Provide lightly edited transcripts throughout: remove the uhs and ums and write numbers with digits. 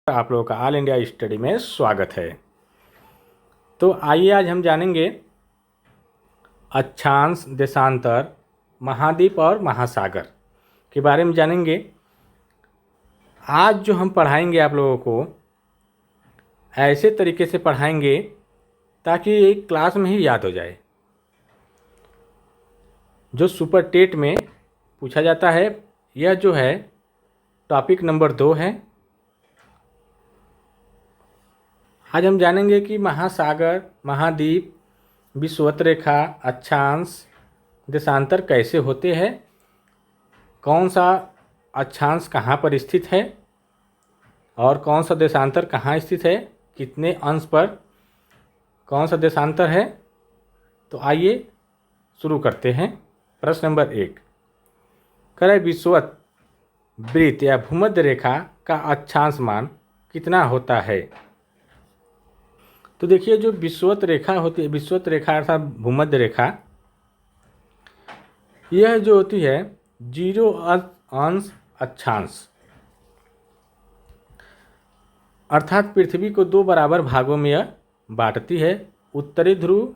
आप लोगों का ऑल इंडिया स्टडी में स्वागत है। तो आइए आज हम जानेंगे अक्षांश, देशांतर, महाद्वीप और महासागर के बारे में जानेंगे। आज जो हम पढ़ाएंगे आप लोगों को ऐसे तरीके से पढ़ाएंगे ताकि एक क्लास में ही याद हो जाए। जो सुपर टेट में पूछा जाता है, यह जो है टॉपिक नंबर 2 है। आज हम जानेंगे कि महासागर, महाद्वीप, विषुवत रेखा, अक्षांश, देशांतर कैसे होते हैं, कौन सा अक्षांश कहाँ पर स्थित है और कौन सा देशांतर कहाँ स्थित है, कितने अंश पर कौन सा देशांतर है। तो आइए शुरू करते हैं। प्रश्न नंबर 1, करें विषुवत वृत्त या भूमध्य रेखा का अक्षांश मान कितना होता है। तो देखिए, जो विषुवत रेखा होती है, विषुवत रेखा अर्थात भूमध्य रेखा, यह जो होती है 0 अंश अक्षांश, अर्थात पृथ्वी को 2 बराबर भागों में यह बांटती है, उत्तरी ध्रुव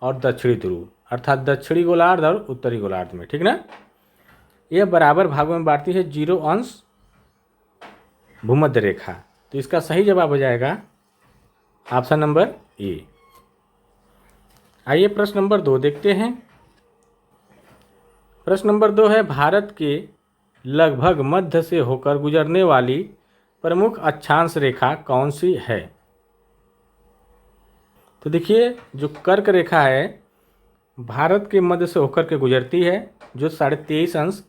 और दक्षिणी ध्रुव, अर्थात दक्षिणी गोलार्ध और उत्तरी गोलार्ध में, ठीक ना। यह बराबर भागों में बांटती है 0 अंश भूमध्य रेखा। तो इसका सही जवाब हो जाएगा ऑप्शन नंबर ए। आइए प्रश्न नंबर 2 देखते हैं। प्रश्न नंबर 2 है, भारत के लगभग मध्य से होकर गुजरने वाली प्रमुख अक्षांश रेखा कौन सी है। तो देखिए, जो कर्क रेखा है भारत के मध्य से होकर के गुजरती है, जो 23.5 अंश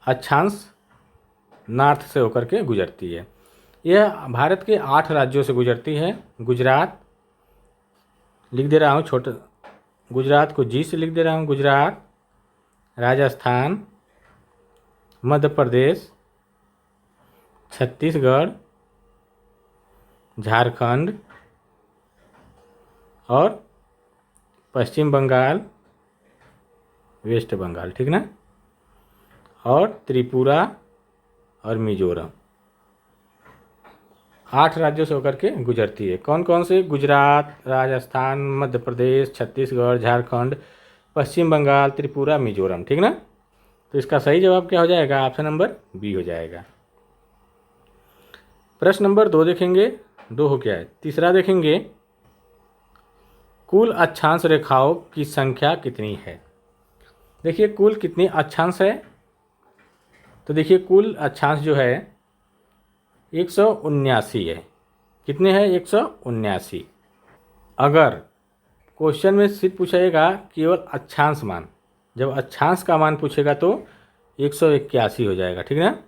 अक्षांश नॉर्थ से होकर के गुजरती है। यह भारत के 8 राज्यों से गुजरती है। गुजरात लिख दे रहा हूँ, छोटा गुजरात को जी से लिख दे रहा हूँ। गुजरात, राजस्थान, मध्य प्रदेश, छत्तीसगढ़, झारखंड और पश्चिम बंगाल, वेस्ट बंगाल, ठीक ना, और त्रिपुरा और मिजोरम। 8 राज्यों से होकर के गुजरती है। कौन कौन से? गुजरात, राजस्थान, मध्य प्रदेश, छत्तीसगढ़, झारखंड, पश्चिम बंगाल, त्रिपुरा, मिजोरम, ठीक ना। तो इसका सही जवाब क्या हो जाएगा? ऑप्शन नंबर बी हो जाएगा। प्रश्न नंबर 2 देखेंगे। 2 हो गया है। तीसरा देखेंगे, कुल अक्षांश रेखाओं की संख्या कितनी है। देखिए, कुल कितनी अक्षांश है। तो देखिए, कुल अक्षांश जो है 179 है। कितने हैं? 179। अगर क्वेश्चन में सिर्फ पूछेगा केवल अक्षांश मान, जब अक्षांश का मान पूछेगा तो 181 हो जाएगा, ठीक ना।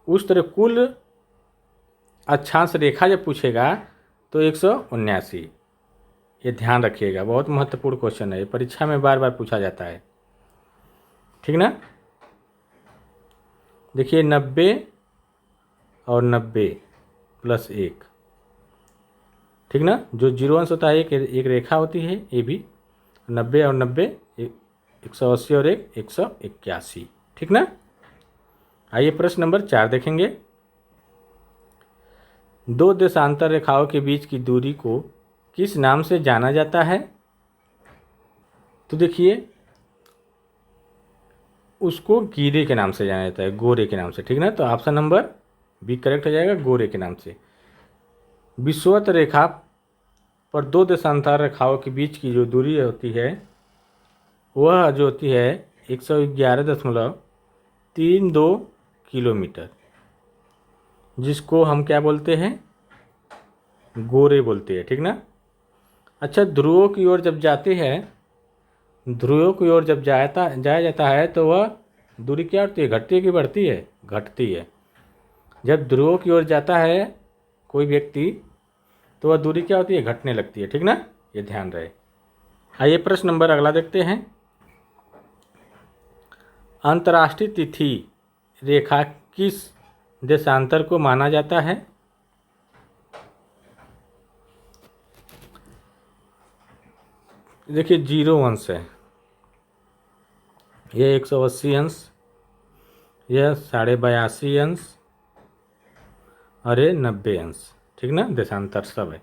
उस तरह कुल अक्षांश रेखा जब पूछेगा तो 179। ये ध्यान रखिएगा, बहुत महत्वपूर्ण क्वेश्चन है, ये परीक्षा में बार बार पूछा जाता है, ठीक ना। देखिए, 90 और 90 प्लस 1, ठीक ना। जो 0 अंश होता है एक रेखा होती है, ये भी 90 और 90 180 और 1 181, ठीक ना। आइए प्रश्न नंबर 4 देखेंगे। 2 देशांतर रेखाओं के बीच की दूरी को किस नाम से जाना जाता है। तो देखिए, उसको गिरे के नाम से जाना जाता है, गोरे के नाम से, ठीक ना। तो ऑप्शन नंबर बी करेक्ट हो जाएगा, गोरे के नाम से। विषुवत रेखा पर 2 देशांतर रेखाओं के बीच की जो दूरी होती है वह जो होती है 111.32 किलोमीटर, जिसको हम क्या बोलते हैं? गोरे बोलते हैं, ठीक ना। अच्छा, ध्रुवों की ओर जब जाते हैं, ध्रुवों की ओर जब जाया जाता है तो वह दूरी क्या होती है? घटती है कि बढ़ती है? घटती है। जब ध्रुवों की ओर जाता है कोई व्यक्ति तो वह दूरी क्या होती है? घटने लगती है, ठीक ना। ये ध्यान रहे। आइए प्रश्न नंबर अगला देखते हैं। अंतर्राष्ट्रीय तिथि रेखा किस देशांतर को माना जाता है। देखिए, 0 अंश है, यह 180 अंश, यह 82.5 अंश, और ये 90 अंश, ठीक ना, देशांतर सब है।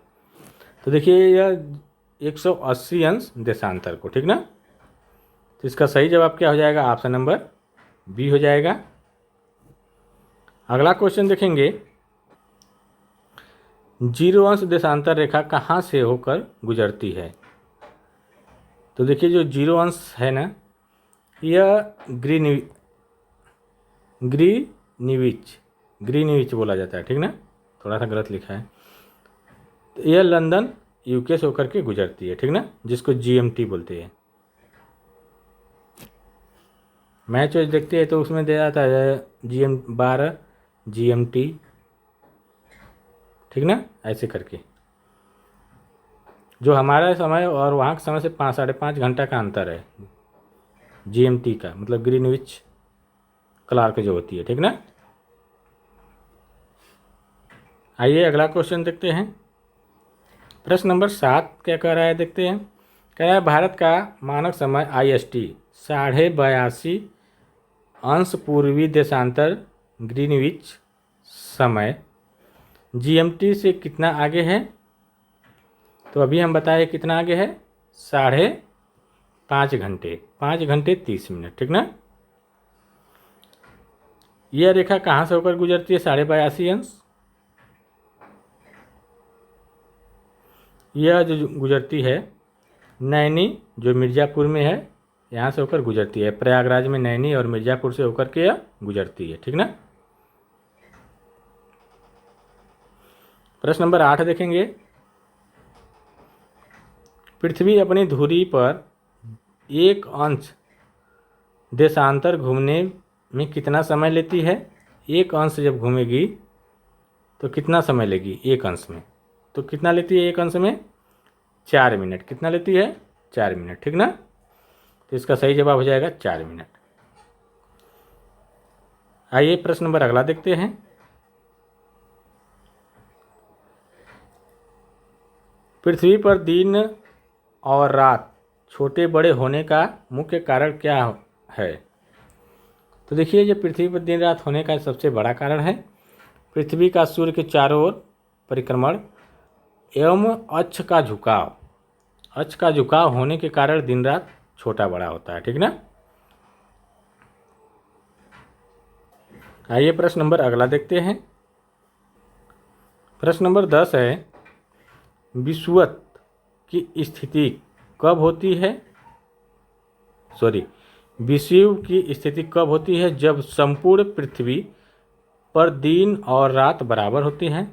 तो देखिए यह 180 अंश देशांतर को, ठीक ना। तो इसका सही जवाब क्या हो जाएगा, ऑप्शन नंबर बी हो जाएगा। अगला क्वेश्चन देखेंगे, 0 अंश देशांतर रेखा कहाँ से होकर गुजरती है। तो देखिए जो 0 अंश है ना, यह ग्रीनिविच बोला जाता है, ठीक ना, थोड़ा सा गलत लिखा है। तो यह लंदन यूके से होकर के गुजरती है, ठीक ना, जिसको जीएमटी बोलते हैं। मैच वैच देखते हैं तो उसमें दे जाता है GM12 GMT, ठीक ना, ऐसे करके। जो हमारा समय और वहाँ के समय से 5-5.5 घंटा का अंतर है GMT का, मतलब ग्रीनविच क्लार्क जो होती है, ठीक ना। आइए अगला क्वेश्चन देखते हैं। प्रश्न नंबर 7 क्या कह रहा है, देखते हैं। कह रहा है भारत का मानक समय IST 82.5 अंश पूर्वी देशांतर ग्रीनविच समय GMT से कितना आगे है। तो अभी हम बताए कितना आगे है, 5.5 घंटे, 5 घंटे 30 मिनट, ठीक ना। यह रेखा कहाँ से होकर गुजरती है 82.5 अंश, यह जो गुजरती है नैनी जो मिर्ज़ापुर में है, यहाँ से होकर गुजरती है। प्रयागराज में नैनी और मिर्ज़ापुर से होकर के यह गुजरती है, ठीक ना। प्रश्न नंबर 8 देखेंगे। पृथ्वी अपनी धुरी पर 1 अंश देशांतर घूमने में कितना समय लेती है। 1 अंश जब घूमेगी तो कितना समय लेगी 1 अंश में, तो कितना लेती है 1 अंश में, 4 मिनट। कितना लेती है, 4 मिनट, ठीक ना। तो इसका सही जवाब हो जाएगा 4 मिनट। आइए प्रश्न नंबर अगला देखते हैं। पृथ्वी पर दिन और रात छोटे बड़े होने का मुख्य कारण क्या है। तो देखिए जो पृथ्वी पर दिन रात होने का सबसे बड़ा कारण है पृथ्वी का सूर्य के चारों ओर परिक्रमण एवं अक्ष का झुकाव। अक्ष का झुकाव होने के कारण दिन रात छोटा बड़ा होता है, ठीक ना। आइए प्रश्न नंबर अगला देखते हैं। प्रश्न नंबर 10 है, विषुवत की स्थिति कब होती है। विषुव की स्थिति कब होती है, जब संपूर्ण पृथ्वी पर दिन और रात बराबर होती हैं।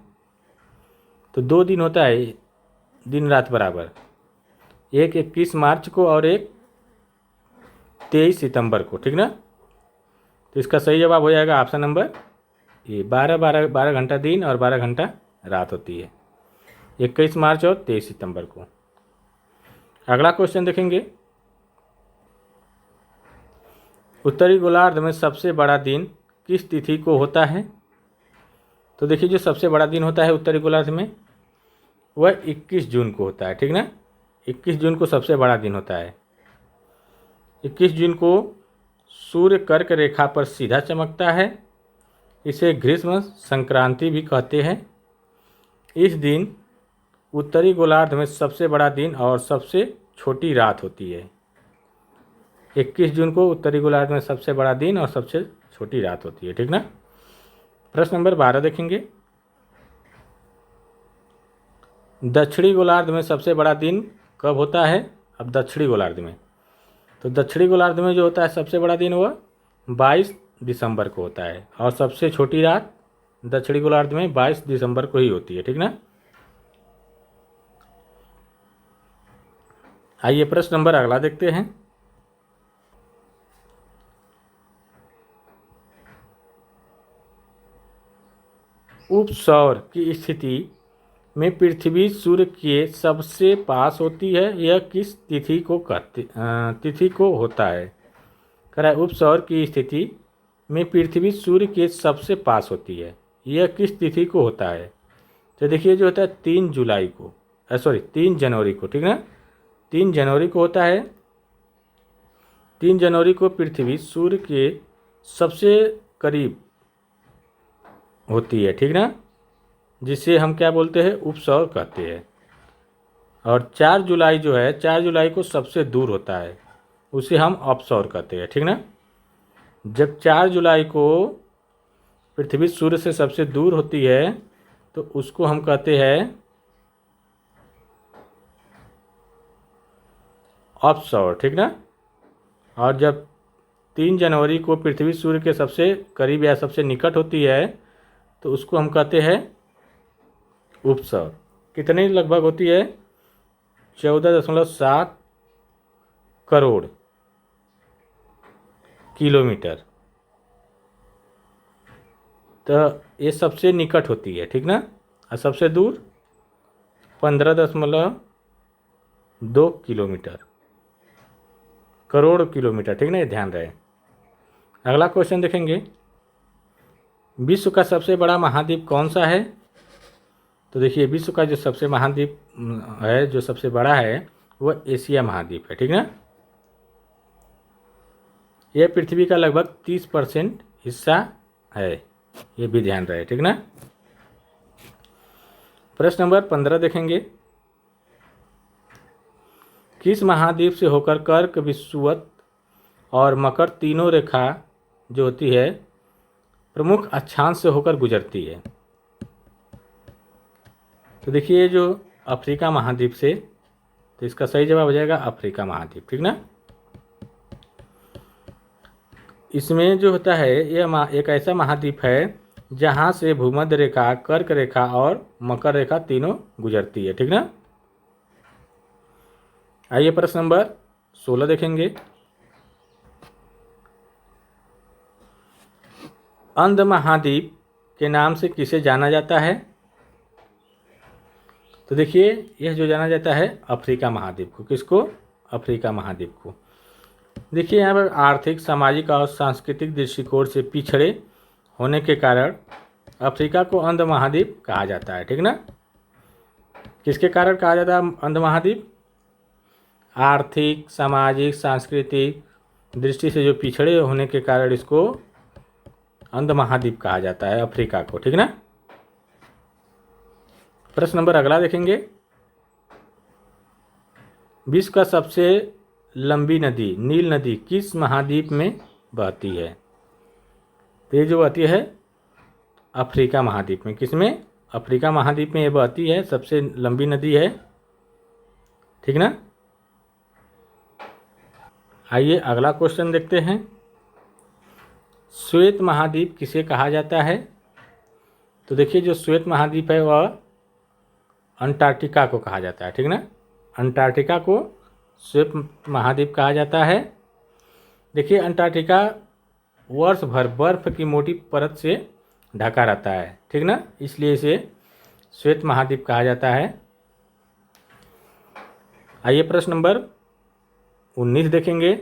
तो 2 दिन होता है दिन रात बराबर, एक 21 मार्च को और एक 23 सितंबर को, ठीक ना। तो इसका सही जवाब हो जाएगा ऑप्शन नंबर ये, 12 घंटा दिन और 12 घंटा रात होती है, 21 मार्च और 23 सितंबर को। अगला क्वेश्चन देखेंगे। उत्तरी गोलार्ध में सबसे बड़ा दिन किस तिथि को होता है। तो देखिए जो सबसे बड़ा दिन होता है उत्तरी गोलार्ध में वह 21 जून को होता है, ठीक ना। 21 जून को सबसे बड़ा दिन होता है। 21 जून को सूर्य कर्क रेखा पर सीधा चमकता है। इसे ग्रीष्म संक्रांति भी कहते हैं। इस दिन उत्तरी गोलार्ध में सबसे बड़ा दिन और सबसे छोटी रात होती है। 21 जून को उत्तरी गोलार्ध में सबसे बड़ा दिन और सबसे छोटी रात होती है, ठीक ना। प्रश्न नंबर 12 देखेंगे। दक्षिणी गोलार्ध में सबसे बड़ा दिन कब होता है। अब दक्षिणी गोलार्ध में, तो दक्षिणी गोलार्ध में जो होता है सबसे बड़ा दिन वह 22 दिसंबर को होता है और सबसे छोटी रात दक्षिणी गोलार्ध में 22 दिसंबर को ही होती है, ठीक ना। आइए प्रश्न नंबर अगला देखते हैं। उपसौर की स्थिति में पृथ्वी सूर्य के सबसे पास होती है, यह किस तिथि को होता है। कह रहा है उपसौर की स्थिति में पृथ्वी सूर्य के सबसे पास होती है, यह किस तिथि को होता है। तो देखिए जो होता है 3 जनवरी को, ठीक ना। 3 जनवरी को होता है। 3 जनवरी को पृथ्वी सूर्य के सबसे करीब होती है, ठीक ना। जिसे हम क्या बोलते हैं, उपसौर कहते हैं। और 4 जुलाई जो है, 4 जुलाई को सबसे दूर होता है, उसे हम अपसौर कहते हैं, ठीक ना। जब 4 जुलाई को पृथ्वी सूर्य से सबसे दूर होती है तो उसको हम कहते हैं अपसौर, ठीक ना। और जब 3 जनवरी को पृथ्वी सूर्य के सबसे करीब या सबसे निकट होती है तो उसको हम कहते हैं उपसौर। कितनी लगभग होती है, 14.7 करोड़ किलोमीटर। तो ये सबसे निकट होती है, ठीक ना। और सबसे दूर 15.2 किलोमीटर, करोड़ किलोमीटर, ठीक ना, ये ध्यान रहे। अगला क्वेश्चन देखेंगे, विश्व का सबसे बड़ा महाद्वीप कौन सा है। तो देखिए, विश्व का जो सबसे महाद्वीप है, जो सबसे बड़ा है, वह एशिया महाद्वीप है, ठीक ना। यह पृथ्वी का लगभग 30% हिस्सा है, ये भी ध्यान रहे, ठीक ना। प्रश्न नंबर 15 देखेंगे, किस महाद्वीप से होकर कर्क, विषुवत और मकर तीनों रेखा जो होती है प्रमुख अक्षांश से होकर गुजरती है। तो देखिए, जो अफ्रीका महाद्वीप से, तो इसका सही जवाब हो जाएगा अफ्रीका महाद्वीप, ठीक ना। इसमें जो होता है, यह एक ऐसा महाद्वीप है जहाँ से भूमध्य रेखा, कर्क रेखा और मकर रेखा तीनों गुजरती है, ठीक ना। आइए प्रश्न नंबर 16 देखेंगे, अंध महाद्वीप के नाम से किसे जाना जाता है। तो देखिए, यह जो जाना जाता है अफ्रीका महाद्वीप को, किसको, अफ्रीका महाद्वीप को। देखिए, यहाँ पर आर्थिक, सामाजिक और सांस्कृतिक दृष्टिकोण से पिछड़े होने के कारण अफ्रीका को अंध महाद्वीप कहा जाता है, ठीक ना। किसके कारण कहा जाता है अंध महाद्वीप, आर्थिक, सामाजिक, सांस्कृतिक दृष्टि से जो पिछड़े होने के कारण इसको अंध महाद्वीप कहा जाता है अफ्रीका को, ठीक ना। प्रश्न नंबर अगला देखेंगे, विश्व का सबसे लंबी नदी नील नदी किस महाद्वीप में बहती है। तो ये जो बहती है अफ्रीका महाद्वीप में, किसमें, अफ्रीका महाद्वीप में ये बहती है, सबसे लंबी नदी है, ठीक ना। आइए अगला क्वेश्चन देखते हैं, श्वेत महाद्वीप किसे कहा जाता है। तो देखिए, जो श्वेत महाद्वीप है वह अंटार्कटिका को कहा जाता है, ठीक ना। अंटार्कटिका को श्वेत महाद्वीप कहा जाता है। देखिए, अंटार्कटिका वर्ष भर बर्फ की मोटी परत से ढका रहता है, ठीक ना, इसलिए इसे श्वेत महाद्वीप कहा जाता है। आइए प्रश्न नंबर 19 देखेंगे।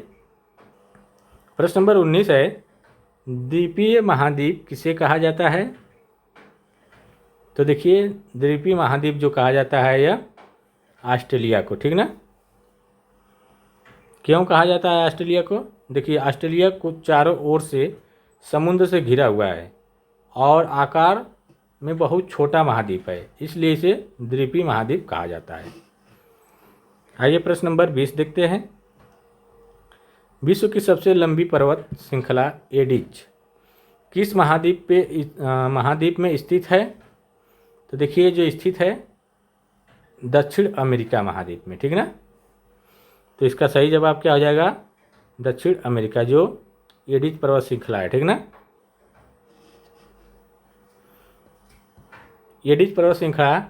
प्रश्न नंबर 19 है, द्वीपीय महाद्वीप किसे कहा जाता है। तो देखिए, द्वीपीय महाद्वीप जो कहा जाता है यह ऑस्ट्रेलिया को, ठीक ना। क्यों कहा जाता है ऑस्ट्रेलिया को। देखिए, ऑस्ट्रेलिया को चारों ओर से समुद्र से घिरा हुआ है और आकार में बहुत छोटा महाद्वीप है, इसलिए इसे द्वीपीय महाद्वीप कहा जाता है। आइए प्रश्न नंबर 20 देखते हैं, विश्व की सबसे लंबी पर्वत श्रृंखला एडिज किस महाद्वीप में स्थित है। तो देखिए, जो स्थित है दक्षिण अमेरिका महाद्वीप में, ठीक ना। तो इसका सही जवाब क्या हो जाएगा, दक्षिण अमेरिका, जो एडिज पर्वत श्रृंखला है, ठीक ना। एडिज पर्वत श्रृंखला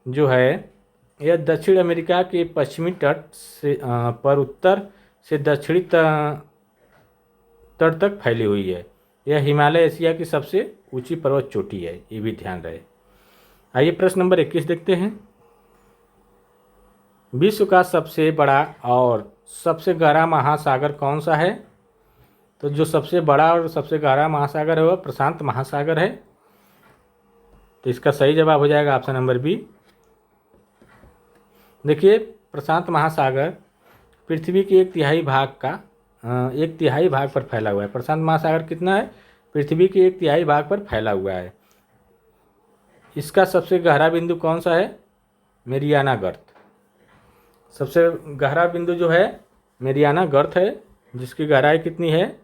जो है यह दक्षिण अमेरिका के पश्चिमी तट से पर उत्तर से दक्षिणी तट तक फैली हुई है। यह हिमालय एशिया की सबसे ऊंची पर्वत चोटी है, ये भी ध्यान रहे। आइए प्रश्न नंबर 21 देखते हैं, विश्व का सबसे बड़ा और सबसे गहरा महासागर कौन सा है। तो जो सबसे बड़ा और सबसे गहरा महासागर है वह प्रशांत महासागर है। तो इसका सही जवाब हो जाएगा ऑप्शन नंबर बी। देखिए, प्रशांत महासागर पृथ्वी के 1/3 भाग का 1/3 भाग पर फैला हुआ है। प्रशांत महासागर कितना है, पृथ्वी के 1/3 भाग पर फैला हुआ है। इसका सबसे गहरा बिंदु कौन सा है? मेरियाना गर्त। सबसे गहरा बिंदु जो है मेरियाना गर्त है, जिसकी गहराई कितनी है?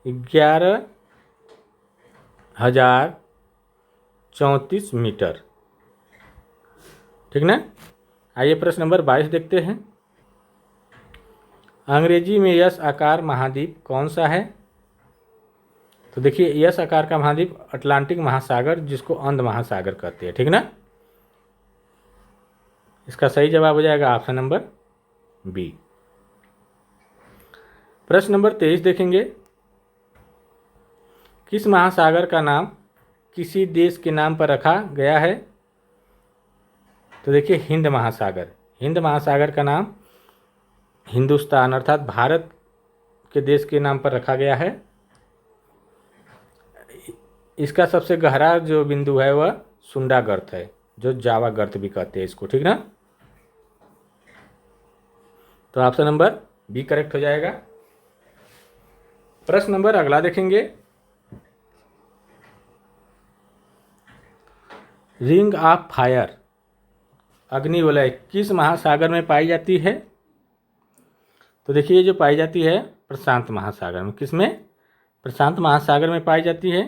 11,034 मीटर। ठीक ना। आइए प्रश्न नंबर 22 देखते हैं। अंग्रेजी में यस आकार महाद्वीप कौन सा है? तो देखिए, यस आकार का महाद्वीप अटलांटिक महासागर, जिसको अंध महासागर कहते हैं। ठीक ना। इसका सही जवाब हो जाएगा ऑप्शन नंबर बी। प्रश्न नंबर 23 देखेंगे। किस महासागर का नाम किसी देश के नाम पर रखा गया है? तो देखिए, हिंद महासागर। हिंद महासागर का नाम हिंदुस्तान अर्थात भारत के देश के नाम पर रखा गया है। इसका सबसे गहरा जो बिंदु है वह सुंडा गर्त है, जो जावा गर्त भी कहते हैं इसको। ठीक ना। तो ऑप्शन नंबर बी करेक्ट हो जाएगा। प्रश्न नंबर अगला देखेंगे। रिंग ऑफ फायर अग्निवलय किस महासागर में पाई जाती है? तो देखिए, जो पाई जाती है प्रशांत महासागर में। किसमें? प्रशांत महासागर में पाई जाती है।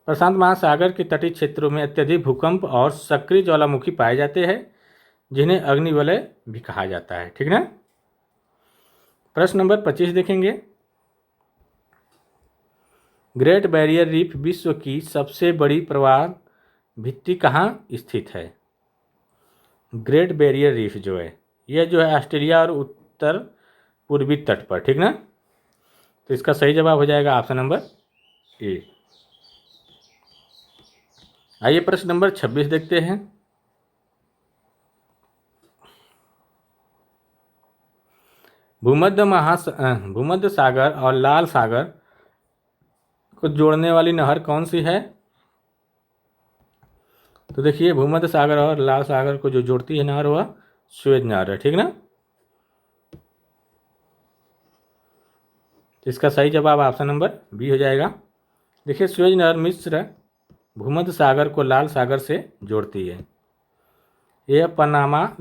प्रशांत महासागर के तटीय क्षेत्रों में अत्यधिक भूकंप और सक्रिय ज्वालामुखी पाए जाते हैं, जिन्हें अग्निवलय भी कहा जाता है। ठीक ना। प्रश्न नंबर 25 देखेंगे। ग्रेट बैरियर रीफ विश्व की सबसे बड़ी प्रवाह भित्ति कहाँ स्थित है? ग्रेट बैरियर रीफ जो है, यह जो है ऑस्ट्रेलिया और उत्तर पूर्वी तट पर। ठीक ना। तो इसका सही जवाब हो जाएगा ऑप्शन नंबर ए। आइए प्रश्न नंबर 26 देखते हैं। भूमध्य सागर और लाल सागर को जोड़ने वाली नहर कौन सी है? तो देखिए, भूमध्य सागर और लाल सागर को जो जोड़ती है नहर वह सुएज नहर है। ठीक ना। इसका सही जवाब ऑप्शन नंबर बी हो जाएगा। देखिए, सुएज नहर मिस्र भूमध्य सागर को लाल सागर से जोड़ती है। यह पनामा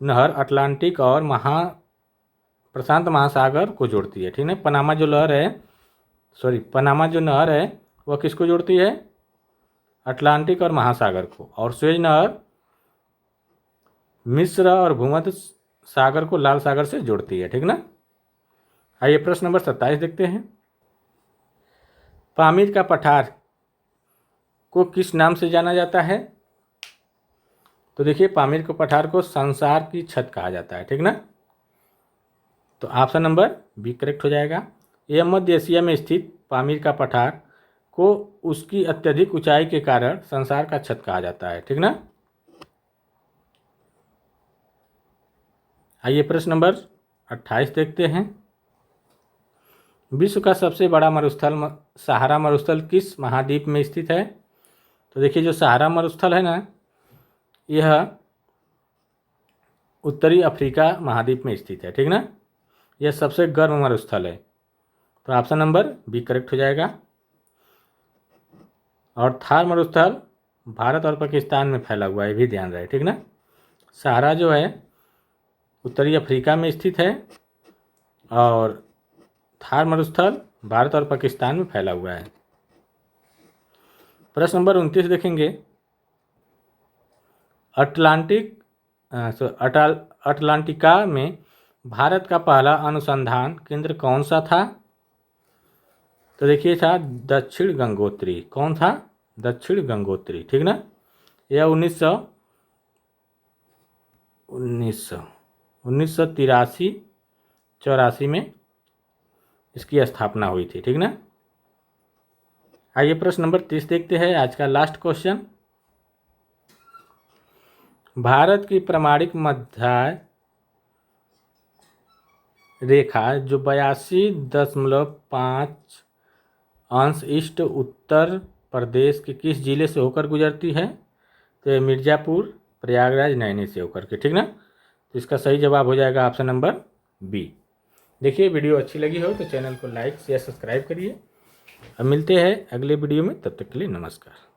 नहर अटलांटिक और प्रशांत महासागर को जोड़ती है। ठीक है। पनामा जो नहर है वह किसको जोड़ती है? अटलांटिक और महासागर को। और सुएज नहर मिस्र और भूमध्य सागर को लाल सागर से जोड़ती है। ठीक ना। आइए प्रश्न नंबर 27 देखते हैं। पामीर का पठार को किस नाम से जाना जाता है? तो देखिए, पामीर के पठार को संसार की छत कहा जाता है। ठीक ना। तो ऑप्शन नंबर बी करेक्ट हो जाएगा। यह मध्य एशिया में स्थित पामीर का पठार को उसकी अत्यधिक ऊंचाई के कारण संसार का छत कहा जाता है। ठीक ना। आइए प्रश्न नंबर 28 देखते हैं। विश्व का सबसे बड़ा मरुस्थल सहारा मरुस्थल किस महाद्वीप में स्थित है? तो देखिए, जो सहारा मरुस्थल है ना, यह उत्तरी अफ्रीका महाद्वीप में स्थित है। ठीक ना। यह सबसे गर्म मरुस्थल है। तो ऑप्शन नंबर बी करेक्ट हो जाएगा। और थार मरुस्थल भारत और पाकिस्तान में फैला हुआ है, भी ध्यान रहे। ठीक ना। सहारा जो है उत्तरी अफ्रीका में स्थित है और थार मरुस्थल भारत और पाकिस्तान में फैला हुआ है। प्रश्न नंबर 29 देखेंगे। अटलांटिका में भारत का पहला अनुसंधान केंद्र कौन सा था? तो देखिए, था दक्षिण गंगोत्री। कौन था? दक्षिण गंगोत्री। ठीक ना। यह 1983-84 में इसकी स्थापना हुई थी। ठीक ना। आइए प्रश्न नंबर 30 देखते हैं, आज का लास्ट क्वेश्चन। भारत की प्रमाणिक मध्य रेखा जो 82.5 अंश ईस्ट उत्तर प्रदेश के किस जिले से होकर गुजरती है? तो मिर्ज़ापुर, प्रयागराज, नैनी से होकर के। ठीक ना। तो इसका सही जवाब हो जाएगा ऑप्शन नंबर बी। देखिए, वीडियो अच्छी लगी हो तो चैनल को लाइक शेयर सब्सक्राइब करिए अब मिलते हैं अगले वीडियो में, तब तक के लिए नमस्कार।